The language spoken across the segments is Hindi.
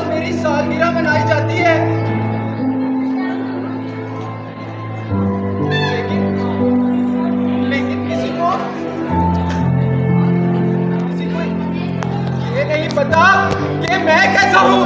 मेरी सालगिरह मनाई जाती है। लेकिन लेकिन किसी को ये नहीं पता कि मैं कैसा हूँ।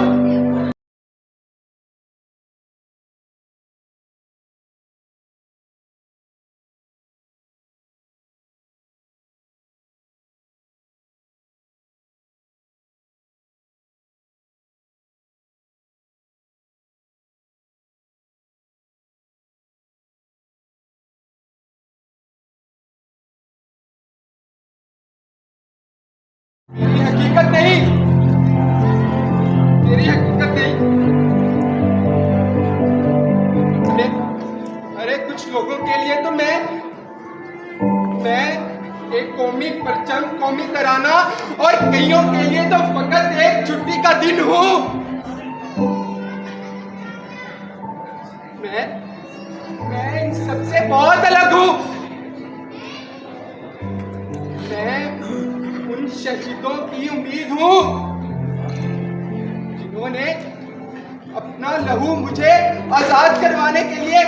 मेरी हकीकत नहीं, मेरी हकीकत नहीं। अरे अरे कुछ लोगों के लिए तो मैं एक कौमी परचम, कौमी तराना, और कईयों के लिए तो फकत एक छुट्टी का दिन हूँ। मैं इन सबसे बहुत अलग हूँ। मैं उन शहीदों की उम्मीद हूँ जिन्होंने अपना लहू मुझे आजाद करवाने के लिए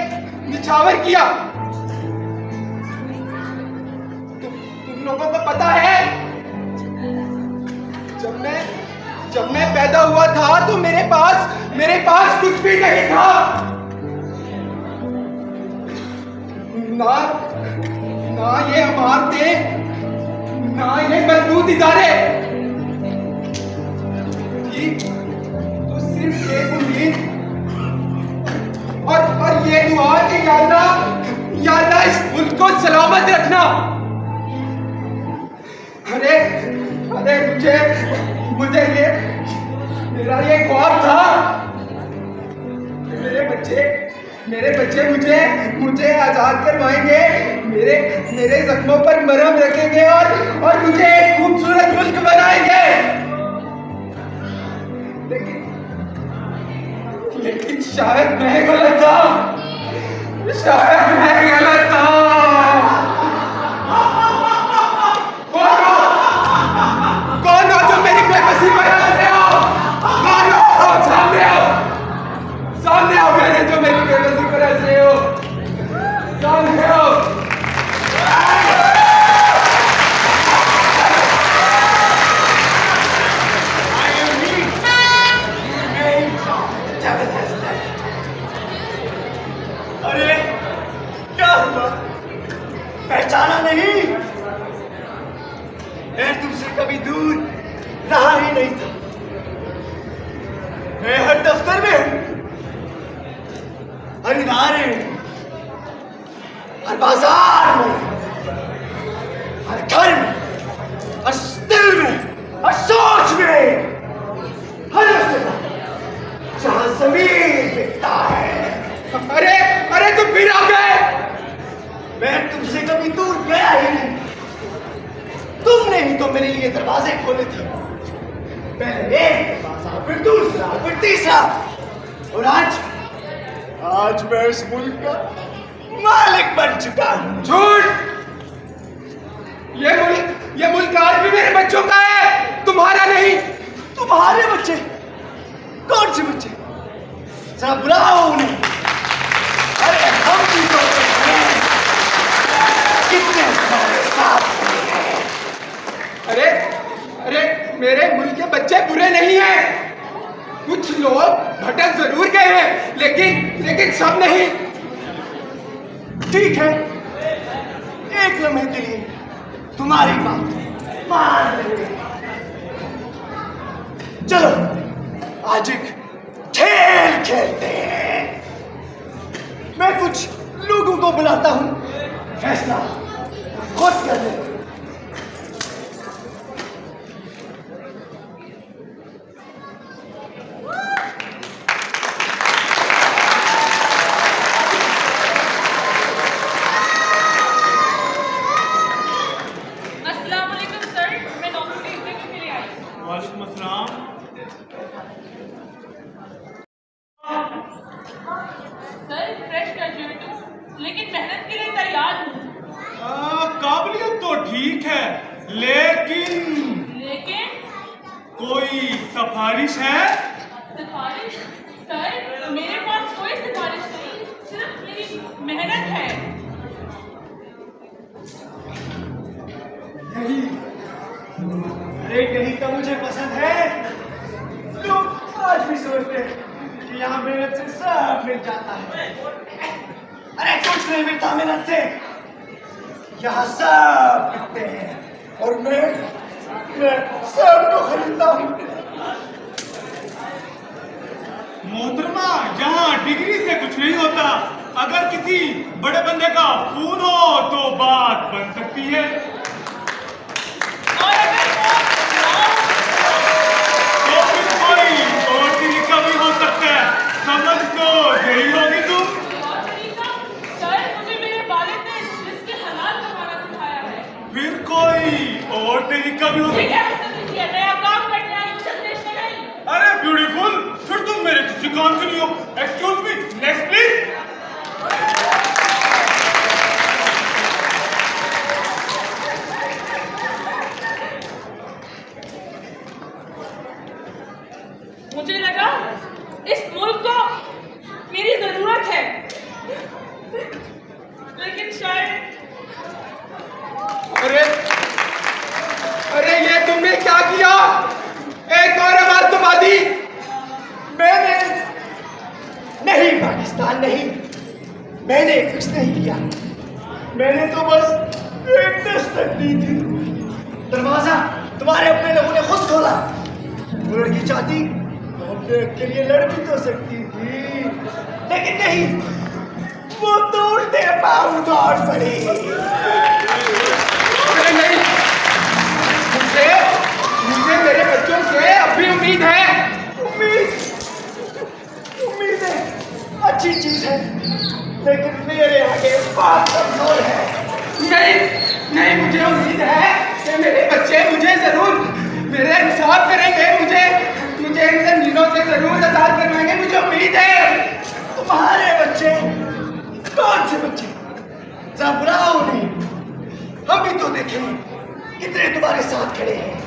निछावर किया। तुम लोगों को पता है, जब मैं पैदा हुआ था तो मेरे पास कुछ भी नहीं था। ना ये इमारतें, ना ये मजबूत इदारे थी, तो सिर्फ एक उम्मीद और ये दुआ कि या अल्लाह इस मुल्क को सलामत रखना। अरे मुझे ये मेरा ये ख्वाब था। मेरे बच्चे मुझे आजाद करवाएंगे, मेरे जख्मों पर मरहम रखेंगे और मुझे एक खूबसूरत मुल्क बनाएंगे। लेकिन शायद मैं गलत था, शायद मैं गलत था। कौन हो जो मेरी बेबसी बना रहे हो? कौन हो? सामने आओ मेरे, जो मेरी बेबसी कर रहे हो। सामने आओ। अरे क्या हुआ, पहचाना नहीं? मैं तुमसे कभी दूर रहा ही नहीं था। मैं हर दफ्तर में हूं, हर इदारे में, हर बाजार में, हर घर में, हर दिल में, हर सोच में, हर जगह जहां जमीन दिखता है। अरे तुम फिर आ गए। मैं तुमसे कभी दूर गया ही नहीं। तुमने ही तो मेरे लिए दरवाजे खोले थे। पहले एक दरवाजा, फिर दूसरा, फिर तीसरा, और आज मैं इस मुल्क का मालिक बन चुका हूं। झूठ! ये मुल्क आज भी मेरे बच्चों का है, तुम्हारा नहीं। तुम्हारे बच्चे? कौन से बच्चे? जरा बुलाओ उन्हें। अरे हम भी तो हैं, कितने सारे साथ हैं। अरे मेरे मुल्क के बच्चे बुरे नहीं हैं। कुछ लोग भटक जरूर गए हैं, लेकिन सब नहीं। ठीक है, एक लम्हे के लिए तुम्हारी बात मान लेंगे। चलो आज एक खेल खेलते हैं। मैं कुछ लोगों को बुलाता हूं, फैसला खुद कर ले। लेकिन मेहनत के लिए तैयार हूँ। काबिलियत तो ठीक है, लेकिन लेकिन कोई सिफारिश है? सिफारिश? सर, मेरे पास कोई सिफारिश नहीं, सिर्फ मेरी मेहनत है। नहीं, अरे नहीं तो मुझे पसंद है। लोग आज भी सोचते हैं कि यहाँ मेहनत से सब मिल जाता है। अरे कुछ नहीं मिलता मेहनत से, यहाँ सब बिकते हैं और मैं सबको खरीदता हूँ। मोहतरमा, यहाँ डिग्री से कुछ नहीं होता। अगर किसी बड़े बंदे का खून हो तो बात बन सकती है। और अगर तो फिर कोई और तरीका भी हो सकता है। समझ तो यही होगी तुम। और तरीका? सर, मुझे मेरे वालिद ने जिसके हालात बनाना सिखाया है। फिर कोई और तरीका भी हो ठीक सकता है। है, पसंद कीजिए, नया काम करने आई हूँ, संदेश में नहीं। अरे ब्यूटीफुल, फिर तुम मेरे किसी काम के नहीं हो। Excuse me, next please. मुझे लगा इस मुल्क को मेरी जरूरत है, लेकिन शायद अरे अरे ये तुमने क्या किया? एक और आवाज तो बादी। मैंने नहीं, पाकिस्तान नहीं, मैंने कुछ नहीं किया। मैंने तो बस एक दस्तक दी थी। दरवाजा तुम्हारे अपने लोगों ने खुद खोला। वो लड़की चाहती तो अपने के लिए लड़ भी तो सकती थी, लेकिन नहीं, वो तो उल्टे पाँव दौड़ पड़ी। अरे नहीं, मुझे मुझे मेरे बच्चों से अब भी उम्मीद है। उम्मीद है अच्छी चीज है, लेकिन मेरे आगे बात कमजोर है। नहीं नहीं, मुझे उम्मीद है कि मेरे बच्चे मुझे जरूर मेरे इंसाफ करेंगे। मुझे इन जमीनों से जरूर आजाद करवाएंगे, मुझे उम्मीद है। तुम्हारे बच्चे? कौन से बच्चे? जरा बुलाओ नहीं, हम भी तो देखें कितने तुम्हारे साथ खड़े हैं।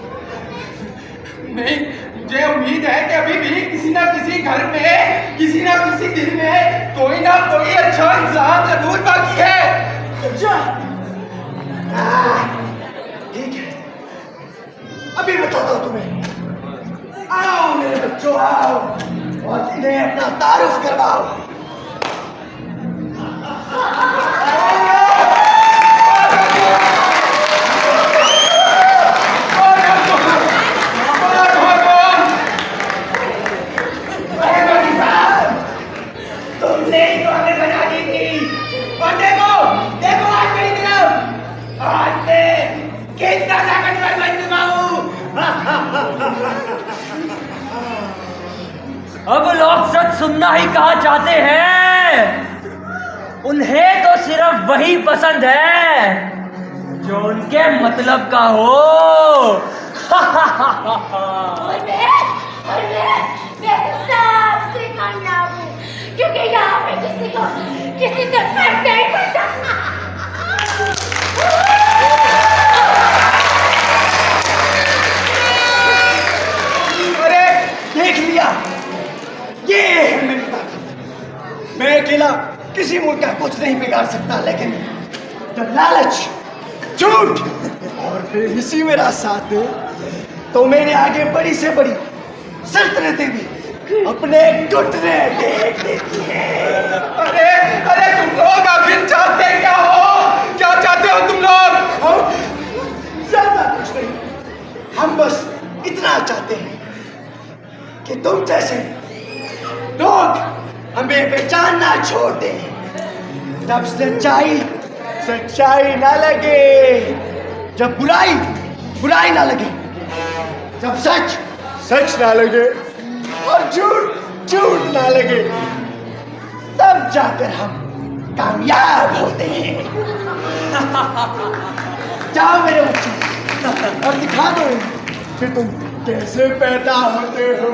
नहीं, मुझे उम्मीद है कि अभी भी किसी ना किसी घर में, किसी ना किसी दिल में कोई ना कोई अच्छा इंसान जरूर बाकी है। अच्छा, ठीक है, अभी बताता हूँ तुम्हें। आओ मेरे बच्चों, आओ और इन्हें अपना तारुफ करवाओ। तुमने ही तो हमें बना दी थी। और देखो आज मेरी तरफ, आज मैं कितना ताकतवर बन चुका हूँ। अब लोग सच सुनना ही कहा चाहते हैं। उन्हें तो सिर्फ वही पसंद है जो उनके मतलब का हो। और मैं सबसे कामयाब हूँ, क्योंकि यहाँ पे किसी से फर्क नहीं पड़ता। अरे देख लिया, ये है मेरी ताकत। मैं अकेला किसी मुल्क का कुछ नहीं बिगाड़ सकता, लेकिन जब लालच, झूठ और बेहिसी मेरा साथ दे तो मेरे आगे बड़ी से बड़ी सल्तनतें भी अपने घुटने टेक देती है। अरे अरे, तुम लोग आखिर चाहते क्या हो? क्या चाहते हो तुम लोग? हम ज्यादा कुछ नहीं, हम बस इतना चाहते हैं कि तुम जैसे लोग हमें पहचानना छोड़ दें। जब सच्चाई ना लगे, जब बुराई ना लगे, जब सच ना लगे और झूठ ना लगे, तब जाकर हम कामयाब होते हैं। जाओ मेरे बच्चे और दिखा दो कि तुम कैसे पैदा होते हो।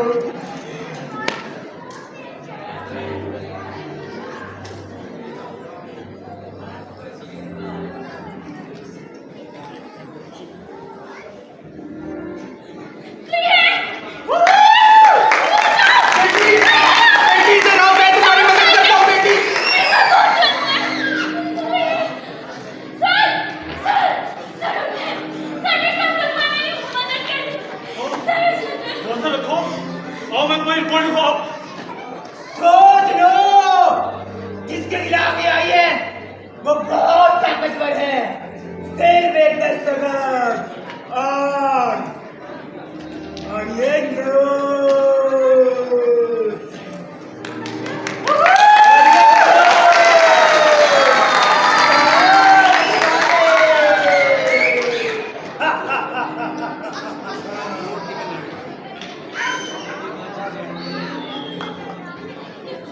और मैं कोई रिपोर्ट लिखवाऊं? सोच लो, जिसके इलाके आई है वो बहुत ताकतवर है, शेर बेहतर सबक और ये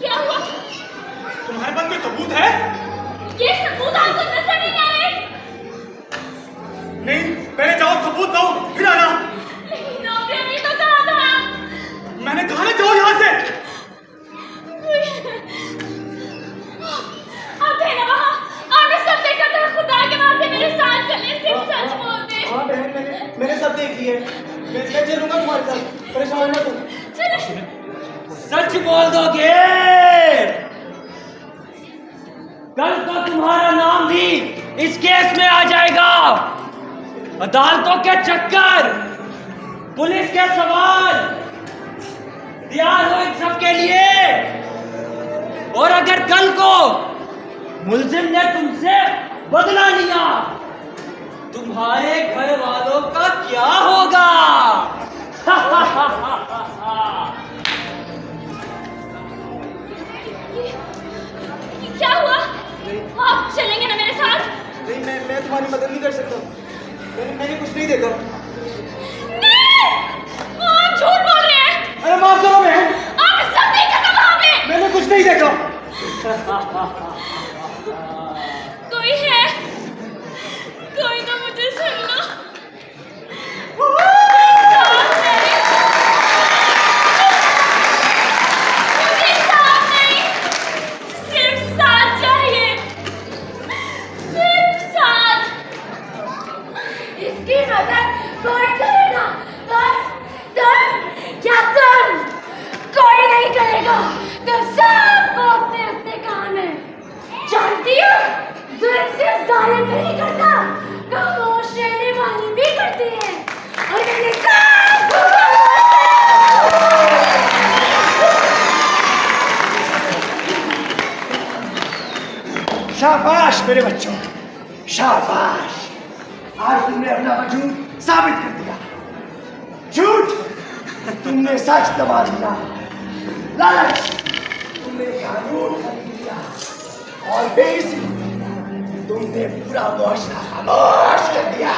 क्या हुआ? तुम्हारे पास कोई सबूत है? ये सबूत आपको नजर नहीं आ रहे? नहीं, पहले जाओ सबूत लाओ, फिर आना। लेकिन आपने अभी तो कहा था। मैंने कहा ना जाओ यहाँ से। आप थे ना वहाँ, आपने सब देखा था। खुदा के वास्ते मेरे साथ चले, सिर्फ सच बोल दे। हाँ बहन, मैंने सब देख लिया है। मैं चलूंगा तुम्हारे साथ, परेशान मत हो। चलो। सच बोल दोगे? कल को तुम्हारा नाम भी इस केस में आ जाएगा। अदालतों के चक्कर, पुलिस के सवाल, तैयार हो इन सब के लिए। और अगर कल को मुल्जिम ने तुमसे बदला लिया, तुम्हारे घर वालों का क्या होगा? क्या हुआ? आप चलेंगे ना मेरे साथ? नहीं, मैं तुम्हारी मदद नहीं कर सकता। मैंने कुछ नहीं देखा। नहीं! आप झूठ बोल रहे हैं। अरे माफ करो बहन, आपने सब देखा था वहाँ पे। मैंने कुछ नहीं देखा। कोई है? कोई तो मुझे सुन लो। मुझे साथ नहीं, सिर्फ साथ चाहिए, सिर्फ साथ। इसकी मदद कौन करेगा? तुम क्या तुम? कोई नहीं करेगा। तुम सबको अपने अपने काम है। जानती हो, जुल्म सिर्फ जालिम नहीं करता, खामोश रहने वाली भी करती है। और मैंने सब शाबाश मेरे बच्चों, शाबाश। आज तुमने अपना वजूद साबित कर दिया। झूठ तुमने सच दबा दिया, लालच तुमने कानून खरीद लिया, और बेइज्जती तुमने पूरा मुआशरा खामोश कर दिया।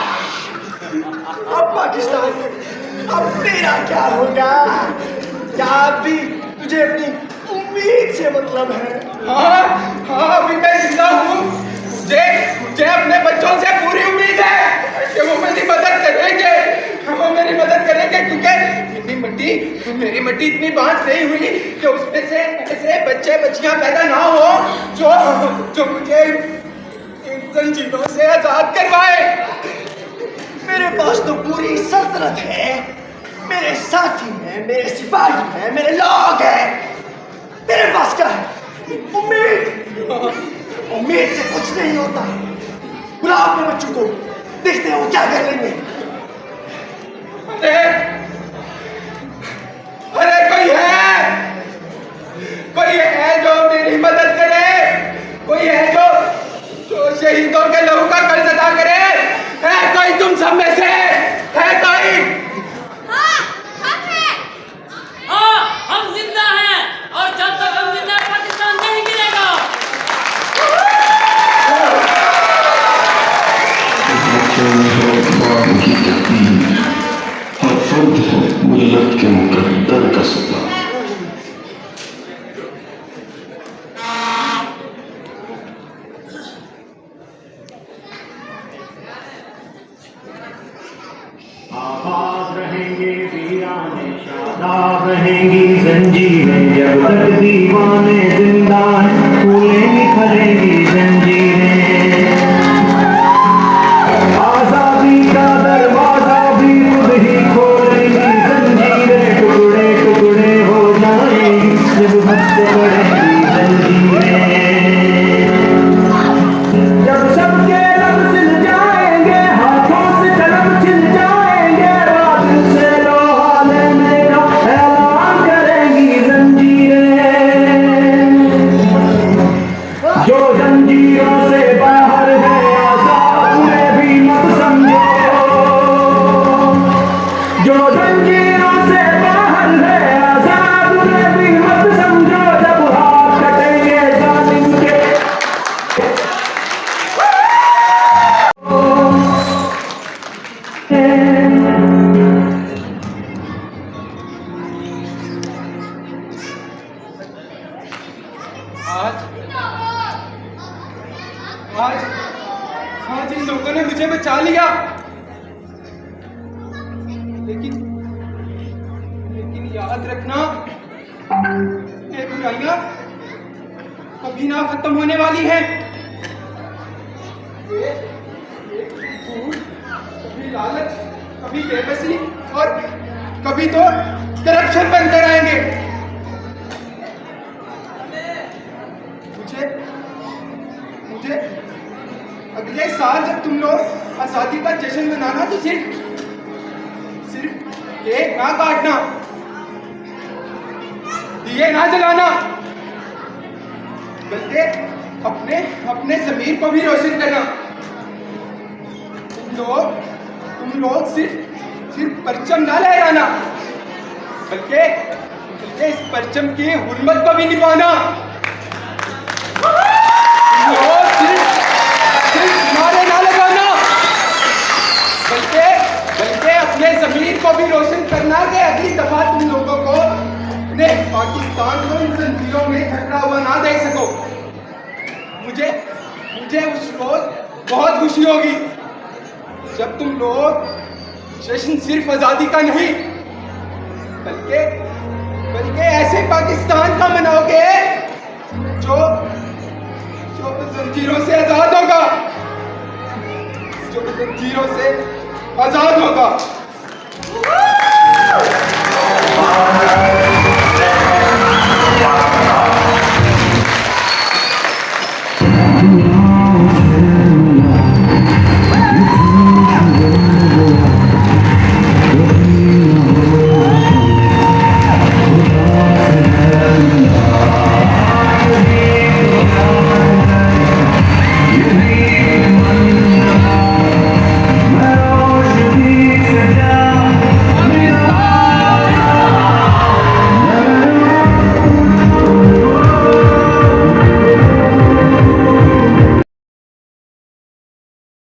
अब पाकिस्तान, अब तेरा क्या होगा? क्या अब भी तुझे अपनी उम्मीद से मतलब है? हाँ, अभी मैं जिंदा हूँ। मुझे अपने बच्चों से पूरी उम्मीद है कि वो मेरी मदद करेंगे। वो मेरी मदद करेंगे, क्योंकि मेरी मट्टी इतनी बांझ नहीं हुई कि उसमें से ऐसे बच्चे बच्चियां पैदा ना हो जो मुझे इन जंजीरों से आजाद करवाए। मेरे पास तो पूरी सल्तनत है, मेरे साथी हैं, मेरे सिपाही हैं, मेरे लोग हैं। तेरे पास क्या है? उम्मीद। उम्मीद से कुछ नहीं होता। बुलाओ अपने बच्चों को, देखते हैं वो क्या कर लेंगे। अरे कोई है जो मेरी मदद करे, कोई है जो शहीदों के लहू का कर्ज अदा करे। है कोई तुम सब में से? है कोई? हाँ, हम हैं। हाँ, हम जिंदा हैं, और जब तक हम जिंदा हैं, पाकिस्तान नहीं गिरेगा। हर फर्द है मिल्लत के मुकद्दर का सदा। आबाद रहेंगे वीराने, शादाब रहेंगी जंजीरें, जब तक दीवाने जिंदा हैं, फूलें निखरेंगी जंजीरें। आजादी का दरवाजा भी खुद ही खोलेंगी जंजीरें, टुकड़े टुकड़े हो जाएंगी जब हद बढ़ेंगी जंजीरें। जब सबके लब छिल जाएंगे, हाथों से कलम छिल जाएंगे, बादल से लोहा लेने का ऐलान जंजीरों से बाहर है आजाद उन्हें भी मत समझो जब हाथ कटेंगे जालिम के आज आज आज इन लोगों ने मुझे बचा लिया, लेकिन लेकिन याद रखना, ये बुराइयां कभी ना खत्म होने वाली है। ये भूख, कभी लालच, कभी बेबसी और कभी तो करप्शन बनकर आएंगे। मुझे अगले साल जब तुम लोग आजादी का जश्न मनाना तो सिर्फ केक ना काटना, दिए ना जलाना, बल्कि अपने जमीर को भी रोशन करना। तुम लोग सिर्फ परचम ना लहराना, बल्कि इस परचम की हुर्मत को भी निभाना। तुम लोग सिर्फ नारे ना लगाना, बल्कि अपने जमीर को भी रोशन करना कि अगली दफा तुम लोगों को अपने पाकिस्तान को इन जंजीरों में खटका हुआ ना देख सको। मुझे उस रोज बहुत खुशी होगी जब तुम लोग जश्न सिर्फ आजादी का नहीं बल्कि ऐसे पाकिस्तान का मनाओगे जो जंजीरों से आजाद होगा, जो जंजीरों से आजाद होगा।